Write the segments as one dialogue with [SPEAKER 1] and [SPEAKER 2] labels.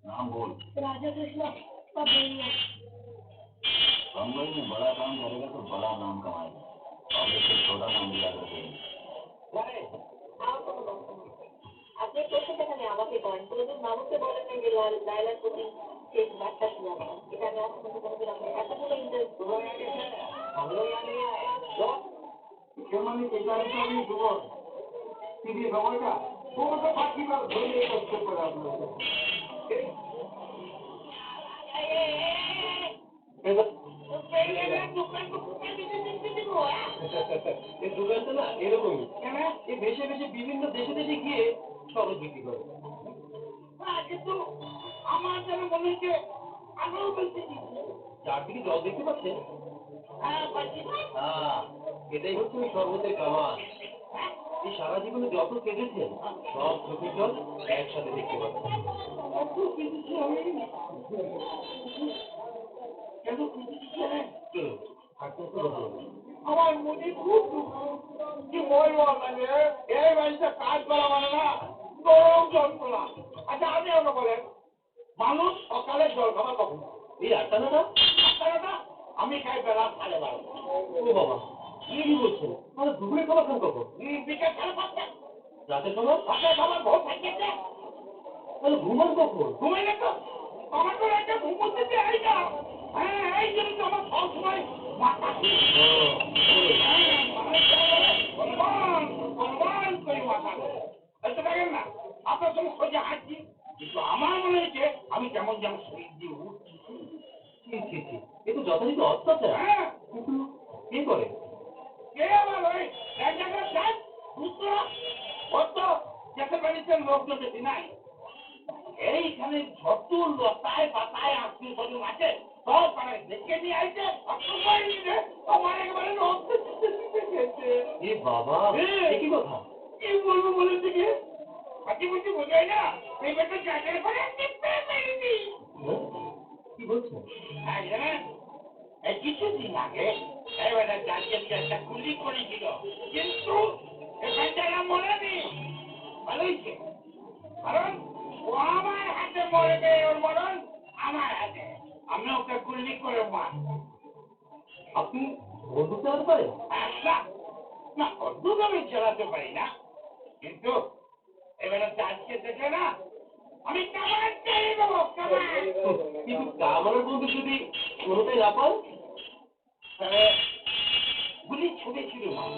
[SPEAKER 1] नाम बोल।
[SPEAKER 2] राजा कृष्ण पबेलिया।
[SPEAKER 1] बम्बई में बड़ा काम करेगा तो बड़ा नाम कमाएगा। पब्लिक से छोटा नाम भी याद रखेगा।
[SPEAKER 2] আপনি প্রশ্নটা এখানে আমাকে করেন, কোনোদিন মানুষকে বলেন নাই যে লায়লার প্রতি শেষ বার্তা কি আপনার? এটা আমি আজ পর্যন্ত কোনোদিন আপনার এতগুলো ইন্টারেস্ট
[SPEAKER 3] মানে টিভি সময়টা তোমাকে পাখি ধরে কষ্ট করে আপনার এই দোকানটা না এরকমই এই দেশে দেশে বিভিন্ন দেশে দেশে গিয়ে শরৎ বিক্রি করে। কিন্তু আমার যেন মনে হচ্ছে আরো বলতে চারদিকে জল দেখতে পাচ্ছেন? হ্যাঁ এটাই হচ্ছে ওই শরবতের কামান। এই সারা জীবনে যত কেঁদেছেন সব চোখের জল একসাথে দেখতে পাচ্ছেন। আমার মনে খুব কি বলবো আপনাকে, এই বাড়িতে কাজ করা মানে না গরম যন্ত্রণা। আচ্ছা আপনি আমাকে বলেন, মানুষ সকালে জল খাবার কখন? এই 8টা 9টা? আমি খাই বেলা 12:30। ও বাবা কি বলছেন? তাহলে দুপুরে খাবার খান কখন? বিকেল 5:30। রাতের খাবার ভোর 5:30। তাহলে ঘুমান কখন? ঘুমাই না তো, আমার তো একটা ঘুমোতে চাই না। হ্যাঁ এই জন্য তো আমার সবসময় মাথা করে মাথা হয়তো দেখেন না আপনার সঙ্গে সোজা হাঁটছি, কিন্তু আমার মনে হচ্ছে আমি কেমন যেন শরীর দিয়ে উঠছি। এ তো যথারীতি অত্যাচার। হ্যাঁ কিন্তু কে করে? কে আবার ওই দেশের বাড়িতে লোকজন বেশি নাই। এইখানে যত লতায় পাতায় আত্মীয় স্বজন আছে সব পাড়ায় দেখে নিয়ে আইছে আমার একেবারে রক্ত গেছে। এ বাবা কি কথা কি বলবো বলেন থেকে হাতি বুঝি বোঝাই না এই বেটা জায়গার করে মেরেনি। কি বলছো? হ্যাঁ জানেন এই কিছুদিন আগে এই বেটা জালকে একটা গুলি করেছিল, কিন্তু এখানটা মরেনি। ভালো হয়েছে, কারণ ও আমার হাতে মরবে, ওর মরণ আমার হাতে। আমি ওকে গুলি করে মার। আপনি বন্দুক চালাতে পারেন? না বন্দুক আমি চালাতে পারি না, কিন্তু এবারে চালকে দেখে না আমি কামান চালিয়ে দেবো। কিন্তু কামানের বন্দুক যদি কোনোটাই না পান তাহলে গুলি ছুটে ছুটে মার।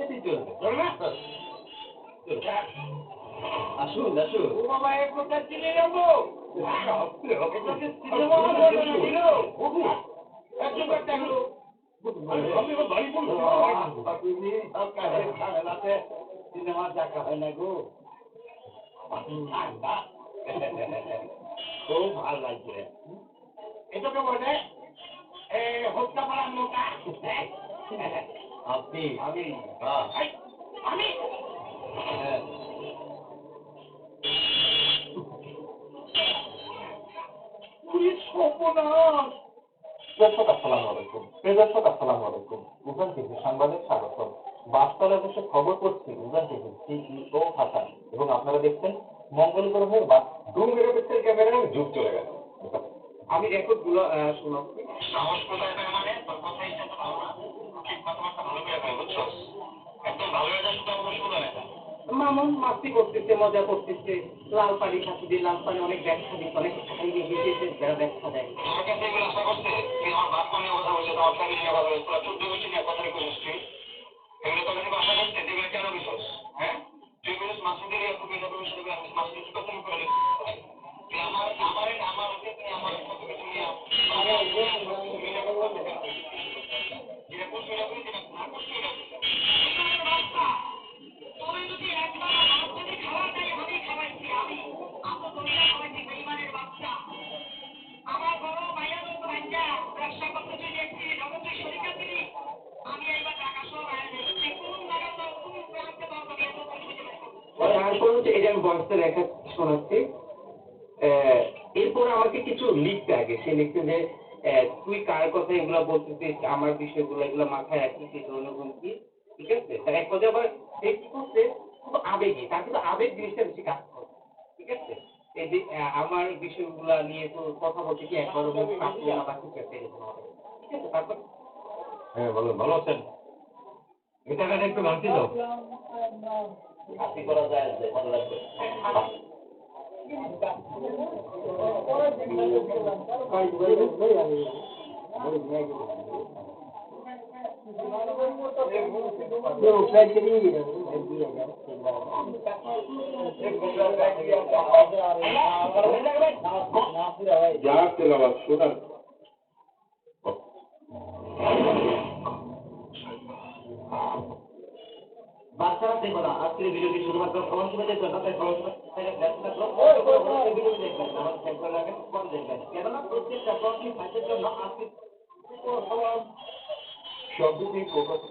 [SPEAKER 3] চলবে চলবে না? আসুন আসুন। ও বাবা এক কথা চিনে যাবো। সিনেমা দেখা হয় না গো, খুব ভালো লাগছে। এটাকে বলে হত্যা করার মোটা। আপনি আমি আমি দর্শক আসসালামু আলাইকুম। দর্শক আসসালামু আলাইকুম। উজান টিভি সাংবাদিক স্বাগতম। বাসতলায় বসে খবর করছি উজান টিভি সিইও হাসান, এবং আপনারা দেখছেন মঙ্গল গ্রহের বাস 2 মেগাপিক্সেল ক্যামেরার যুগ চলে গেছে। আমি রেকর্ড গুলো শোনাচ্ছি। সাহস কোথায় তার মানে তোর কথাই তো ভালো না, ঠিক কথাবার্তা ভালো করে কয় বুঝছো, একদম ভালো হয়ে যায় শুধু আমাকে শুনে না। মামুন মাস্তি করতেছে, মজা করতেছে, লাল পানি খাচ্ছি দিয়ে লাল পানি অনেক ব্যাখ্যা দিচ্ছে, অনেক খাইয়ে গেছে যারা ব্যাখ্যা দেয়। আমার কাছে এগুলো আশা করছে তুই আমার বাপ নিয়ে কথা বলছিস, আমার ফ্যামিলি নিয়ে কথা বলছিস, তোরা 14 বছর নিয়ে কথা কইছিস তুই, এগুলো তোর কাছে আশা করছে তুই এগুলো কেন কইছিস? হ্যাঁ তুই বলিস মাসুদের তুমি ইনফরমেশন দিবি, আমি মাসুদের কত করে তুই আমার হাতে তুই আমার কত কিছু নিয়ে যেটা বুঝবি না বলে যেটা
[SPEAKER 4] তারপর হচ্ছে এই যে আমি ভয়েসটা রেখা শোনাচ্ছি। এরপর আমাকে কিছু লিখতে আগে সে লিখছে যে তুই কার কথা এগুলা বলতেছিস, আমার বিষয়গুলো এগুলো মাথায় রাখিস, এই ধরনের হুমকি। ঠিক আছে, তার এক পর্যায়ে আবার সে কি করছে, খুব আবেগী, তার কিন্তু আবেগ জিনিসটা বেশি কাজ করে। ঠিক আছে, এই যে আমার বিষয়গুলা নিয়ে তো কথা বলতে কি একবারও মুখ কাঁপলো না বা কিছু একটা এরকম হবে। ঠিক আছে, তারপর
[SPEAKER 1] হ্যাঁ বলুন, ভালো আছেন? এই টাকাটা একটু ভাঙতি দাও। আশি করা যায় যে ভালো লাগবে।
[SPEAKER 3] যা তেলাওয়াত শোনার
[SPEAKER 1] বাচ্চারা দেখো না, আজকের ভিডিওটি শুধুমাত্র প্রবাসীদের জন্য, তাই প্রবাসী ভিডিওটি দেখবেন, আমার শেয়ার করে রাখেন, পরে দেখবেন, কেননা প্রত্যেকটা প্রবাসী ভাইদের জন্য আজকে
[SPEAKER 3] শব্দটি প্রকাশ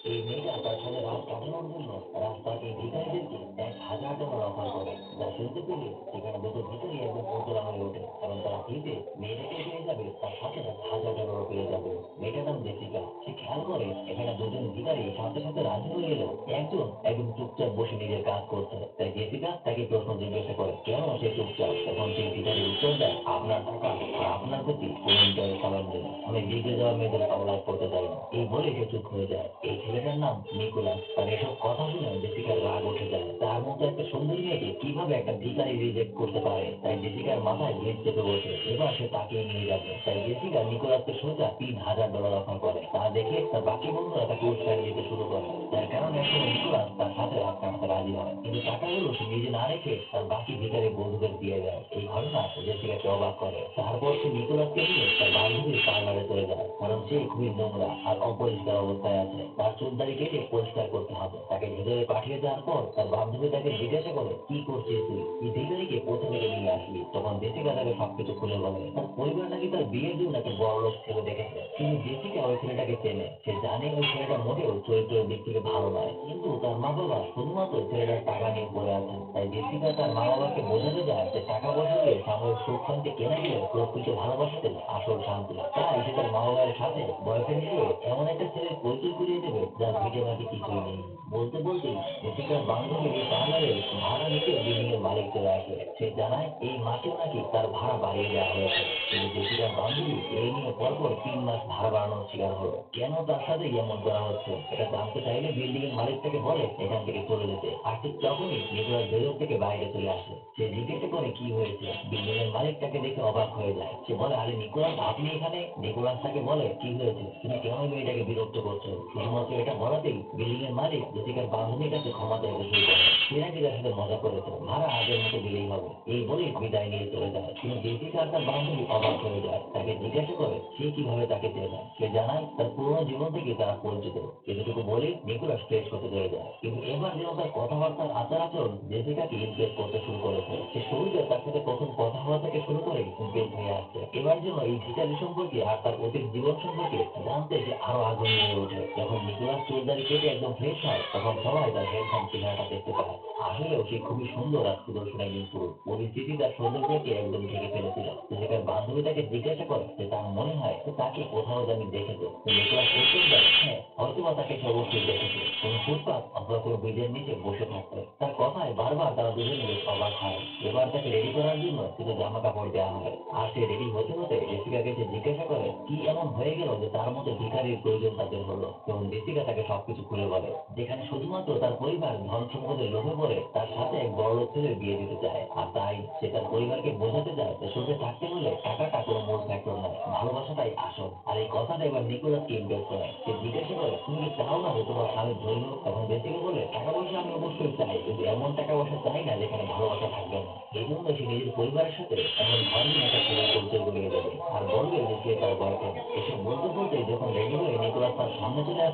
[SPEAKER 1] এই মেয়েটা তার সাথে রাত কাটানোর জন্য রাস্তার এই ভিখারিদেরকে $1,000 অফার করে, যা শুনতে পেলে সেখানে দুটো ভিখারি একদম উতলা হয়ে ওঠে, কারণ তারা ফ্রিতে মেয়েটাকে পেয়ে যাবে, তার সাথে $1,000 পেয়ে যাবে। মেয়েটার নাম জেসিকা। সে খেয়াল করে এখানে দুজন ভিখারি সাথে সাথে রাজি হয়ে এলো, একজন একদম চুপচাপ বসে নিজের কাজ করছে। তাই জেসিকা তাকে প্রশ্ন জিজ্ঞাসা করে কেন সে চুপচাপ। তখন সেই ভিখারি উত্তর দেয়, আপনার টাকা আর আপনার প্রতি কোনো ইন্টারেস্ট আমার নেই, আমি বিগড়ে যাওয়া মেয়েদের সামলায় করতে চাই না। এই বলে সে চুপ হয়ে যায়। এই ছেলেটার নাম নিকোলাস। তার এসব কথা শুনে জেসিকার রাগ উঠে যায়, তার মতো একটা সুন্দরী মেয়েকে কিভাবে একটা ভিখারি রিজেক্ট করতে পারে। তাই জেসিকার মাথায় ভিড় চেপে বসে, এবার সে তাকে নিয়ে যাবে। তাই জেসিকা নিকোলাসকে সোজা $3,000 অফার করে। তা দেখে তার বাকি বন্ধুরা তাকে উৎসাহ দিতে শুরু করে, যার কারণে এখন নিকোলাস তার সাথে রাত কাটাতে রাজি হয়। কিন্তু টাকাগুলো সে নিজে না রেখে তার বাকি ভিখারি বন্ধুদের দিয়ে দেয়। এই ঘটনা জেসিকাকে অবাক করে। তারপর সে নিকোলাসকে নিয়ে তার বান্ধবীর পার্লারে চলে যায়, কারণ সে খুবই নোংরা আর অপরিষ্কার অবস্থায় আছে। তার চুল দাড়ি কেটে পরিষ্কার করতে হবে। তাকে ভেতরে পাঠিয়ে দেওয়ার পর তার বান্ধবী তাকে জিজ্ঞাসা করে, কি করছিস তুই, এই ভিখারিকে কোথা থেকে নিয়ে আসলি। তখন জেসিকা তাকে সবকিছু খুলে বলে। তার পরিবার নাকি তার বিয়ের জন্য একটা বড়লোক ছেলে দেখেছে, কিন্তু জেসিকা ওই ছেলেটাকে চেনে। সে জানে ওই ছেলেটা মোটেও চরিত্রের দিক থেকে ভালো নয়, কিন্তু তার মা বাবা শুধুমাত্র ছেলেটার টাকা নিয়ে পড়ে আছে। তাই জেসিকা তার মা বাবাকে বোঝাতে যায় যে টাকা পয়সা দিয়ে সাময়িক সুখ শান্তি কেনা গেলে প্রকৃত ভালোবাসাতে আসল শান্তি। তাই সে তার মা বাবার সাথে বয়ফ্রেন্ড হিসেবে এমন একটা ছেলের পরিচয় করিয়ে দেবে যার ভিটে মাটি কিছুই নেই। বলতে বলতে জেসিকার বান্ধবী এই পার্লারে ভাড়া নিতে বিল্ডিং এর মালিক চলে আসে। সে জানায় এই মাসেও নাকি তার ভাড়া বাড়িয়ে দেওয়া হয়েছে, কিন্তু জেসিকার বান্ধবী এই নিয়ে পরপর 3 মাস ভাড়া বাড়ানোর শিকার হলো। কেন তার সাথে এমন করা হচ্ছে এটা জানতে চাইলে বিল্ডিং এর মালিক তাকে বলে এখান থেকে চলে যেতে। আর ঠিক তখনই নিকোলাস ভেতর থেকে বাইরে চলে আসে। সে জিজ্ঞাসা করে কি হয়েছে। বিল্ডিং এর মালিক তাকে দেখে অবাক হয়ে যায়। সে বলে, আরে নিকোলাস, আপনি এখানে। নিকোলাস তাকে বলে, কি হয়েছে, তুমি কেন ওই মেয়েটাকে বিরক্ত করছো। শুধুমাত্র এটা বলাতেই বিল্ডিং এর মালিক জেসিকার বান্ধবীর কাছে ক্ষমা চাইতে শুরু করে। সে নাকি তার সাথে মজা করেছে, ভাড়া আগের মতো দিলেই হবে। এই বলে বিদায় নিয়ে চলে যায়। কিন্তু জেসিকা আর তার বান্ধবী অবাক হয়ে যায়। তাকে জিজ্ঞাসা করে সে কিভাবে তাকে চেনে। সে জানায় তার পুরোনো জীবন থেকে তারা পরিচিত। এতটুকু বলে নিকোলাস ফ্রেশ হতে চলে যায়। কিন্তু এবার যেন তার কথাবার্তার আচার আচরণ জেসিকাকে ইমপ্রেস করতে শুরু করেছে। সে শুরুতে তার সাথে প্রথম কথা হওয়া থেকে শুরু করে ইমপ্রেস হয়ে আসছে। এবার যেন এই ভিখারি সম্পর্কে আর তার অতীত জীবন সম্পর্কে জানতে সে আরো আগ্রহী হয়ে ওঠে। যখন নিকোলাস চুল দাড়ি কেটে একদম ফ্রেশ হয়, তখন সবাই তার হ্যান্ডসাম চেহারাটা দেখতে পায়। আসলেও সে খুবই সুন্দর আর সুদর্শন একজন পুরুষ। পরিস্থিতি তার সৌন্দর্যকে একদম ঢেকে ফেলেছিল। জেসিকার বান্ধবী তাকে জিজ্ঞাসা করে যে তার মনে হয় তাকে কোথাও জানি দেখেছে। নিকোলাস উত্তর দেয়, হ্যাঁ, হয়তোবা তাকে সে অবশ্যই দেখেছে, কোনো ফুটপাত অথবা কোনো ব্রিজের নিচে বসে থাকতে। তার কথায় বারবার তারা দুজনে বেশ অবাক হয়। এবার তাকে রেডি করার জন্য কিছু জামা কাপড় দেওয়া হয়। আর সে রেডি হতে হতে জেসিকাকে সে জিজ্ঞাসা করে কি এমন হয়ে গেল যে তার মতো ভিখারির প্রয়োজন তাদের হলো। এবং জেসিকা তাকে সবকিছু খুলে বলে, যেখানে শুধুমাত্র তার পরিবার ধন সম্পদের লোভে পড়ে তার সাথে এক বড়লোক ছেলের বিয়ে দিতে চায়। আর তাই সে তার পরিবারকে বোঝাতে চায় যে সুখে থাকতে হলে টাকাটা কোনো মূল ফ্যাক্টর নয়, ভালোবাসাটাই আসল। আর এই কথাটা এবার নিকোলাসকে ইমপ্রেস করে। সে জিজ্ঞাসা করে, তুমি কি চাও না যে তোমার স্বামী ধনী হোক। তখন জেসিকা বলে, টাকা পয়সা আমি অবশ্যই চাই, কিন্তু এমন টাকা পয়সা চাই না যেখানে ভালোবাসা থাকবে না। এই জন্য সে নিজের পরিবারের সাথে এমন ধর্মীয় একটা ছেলের পরিচয় করিয়ে দেবে আর বলবে যে সে তার বয়ফ্রেন্ড। এসব বলতে বলতে যখন রেডি হয়ে নিকোলাস তার সামনে চলে আসে,